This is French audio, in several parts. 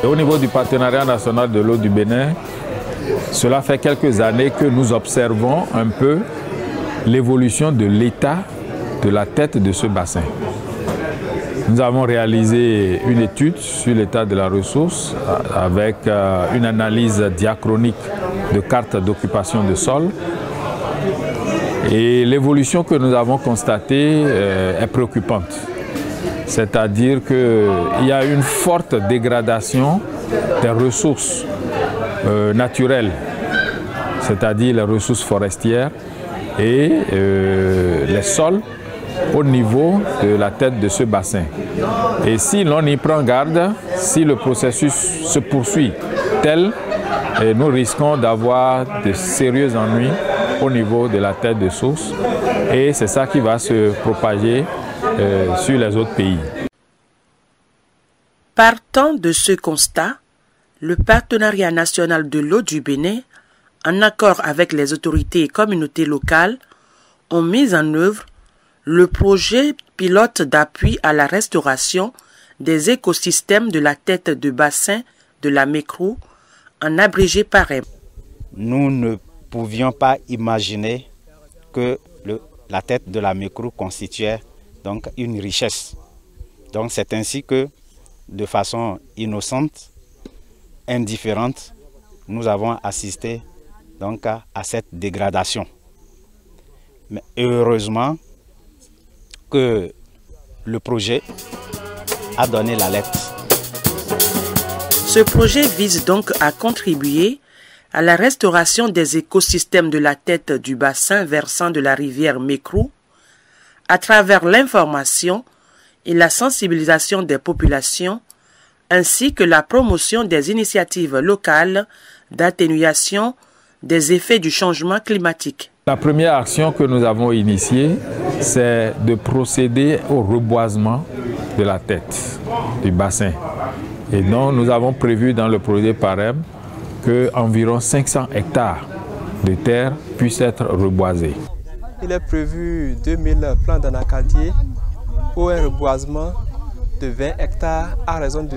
Et au niveau du partenariat national de l'eau du Bénin, cela fait quelques années que nous observons un peu l'évolution de l'état de la tête de ce bassin. Nous avons réalisé une étude sur l'état de la ressource avec une analyse diachronique de cartes d'occupation de sol. Et l'évolution que nous avons constatée est préoccupante. C'est-à-dire qu'il y a une forte dégradation des ressources naturelles, c'est-à-dire les ressources forestières et les sols au niveau de la tête de ce bassin. Et si l'on y prend garde, si le processus se poursuit tel, nous risquons d'avoir de sérieux ennuis au niveau de la tête de source et c'est ça qui va se propager sur les autres pays. Partant de ce constat, le Partenariat national de l'eau du Bénin, en accord avec les autorités et communautés locales, ont mis en œuvre le projet pilote d'appui à la restauration des écosystèmes de la tête de bassin de la Mékrou, en abrégé PAREM. Nous ne pouvions pas imaginer que la tête de la Mékrou constituait donc une richesse. Donc c'est ainsi que, de façon innocente, indifférente, nous avons assisté donc à cette dégradation. Mais heureusement que le projet a donné la lettre. Ce projet vise donc à contribuer à la restauration des écosystèmes de la tête du bassin versant de la rivière Mékrou à travers l'information et la sensibilisation des populations ainsi que la promotion des initiatives locales d'atténuation des effets du changement climatique. La première action que nous avons initiée, c'est de procéder au reboisement de la tête du bassin. Et donc nous avons prévu dans le projet PAREM qu'environ 500 hectares de terre puissent être reboisés. Il est prévu 2000 plans d'anacadier pour un reboisement de 20 hectares à raison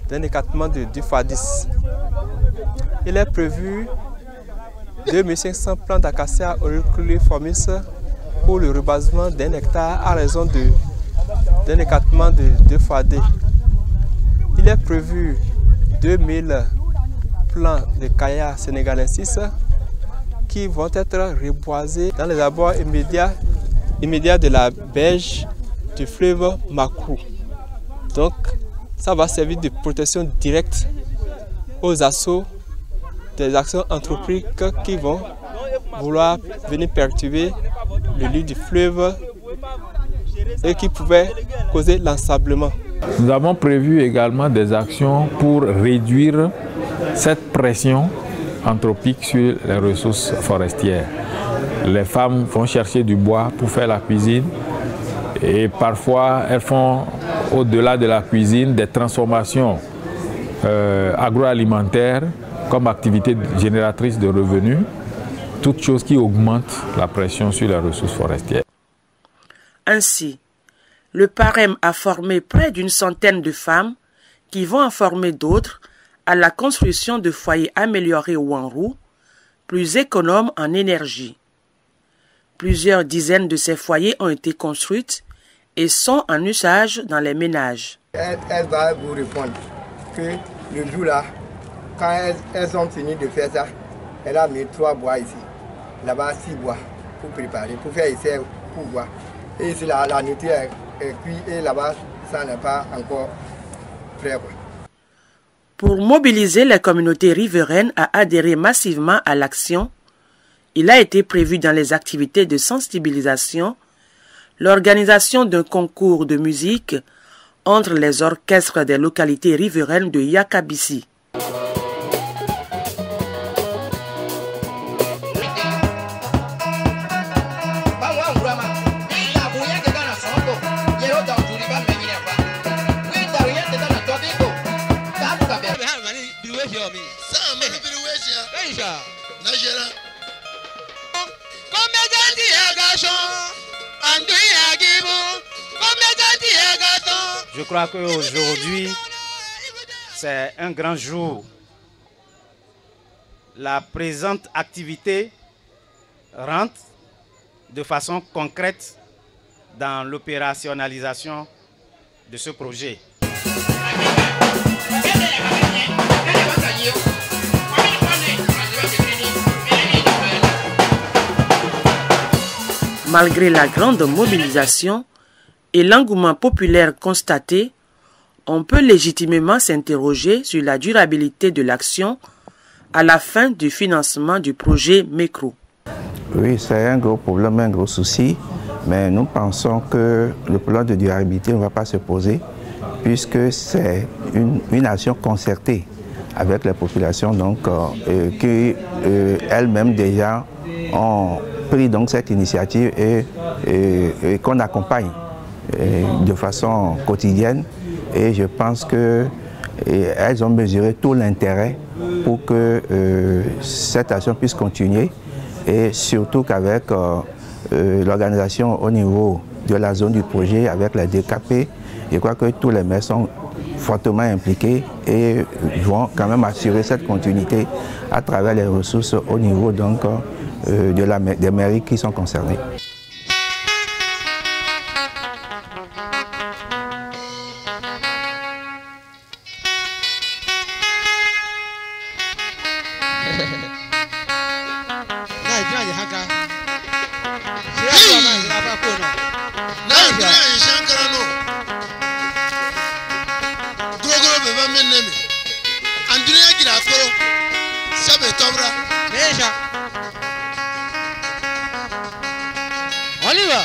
d'un écartement de 2 fois 10. Il est prévu 2500 plants d'acacia auriculiformis pour le reboisement d'un hectare à raison d'un écartement de 2 fois 2. Il est prévu 2000 plants de Kaya sénégalensis qui vont être reboisés dans les abords immédiats de la berge du fleuve Makrou. Donc, ça va servir de protection directe aux assauts des actions anthropiques qui vont vouloir venir perturber le lit du fleuve et qui pouvaient causer l'ensablement. Nous avons prévu également des actions pour réduire cette pression anthropique sur les ressources forestières. Les femmes vont chercher du bois pour faire la cuisine et parfois elles font au-delà de la cuisine des transformations agroalimentaires comme activité génératrice de revenus, toute chose qui augmente la pression sur les ressources forestières. Ainsi, le PAREM a formé près d'une centaine de femmes qui vont en former d'autres à la construction de foyers améliorés Wanrou, plus économes en énergie. Plusieurs dizaines de ces foyers ont été construits et sont en usage dans les ménages. Elle va vous répondre que le jour-là, quand elles ont fini de faire ça, elle a mis 3 bois ici, là-bas 6 bois pour préparer, pour faire ici pour boire. Et ici la nourriture est cuite et là-bas ça n'est pas encore prêt. Pour mobiliser les communautés riveraines à adhérer massivement à l'action, il a été prévu dans les activités de sensibilisation l'organisation d'un concours de musique entre les orchestres des localités riveraines de Yakabissi. Je crois qu'aujourd'hui, c'est un grand jour. La présente activité rentre de façon concrète dans l'opérationnalisation de ce projet. Malgré la grande mobilisation et l'engouement populaire constaté, on peut légitimement s'interroger sur la durabilité de l'action à la fin du financement du projet MECRO. Oui, c'est un gros problème, un gros souci, mais nous pensons que le problème de durabilité ne va pas se poser puisque c'est une action concertée avec les populations qui elles-mêmes déjà ont pris donc cette initiative et qu'on accompagne de façon quotidienne. Et je pense qu'elles ont mesuré tout l'intérêt pour que cette action puisse continuer et surtout qu'avec l'organisation au niveau de la zone du projet, avec la DKP, je crois que tous les maires sont fortement impliqués et vont quand même assurer cette continuité à travers les ressources au niveau donc, des mairies qui sont concernées. Oliver!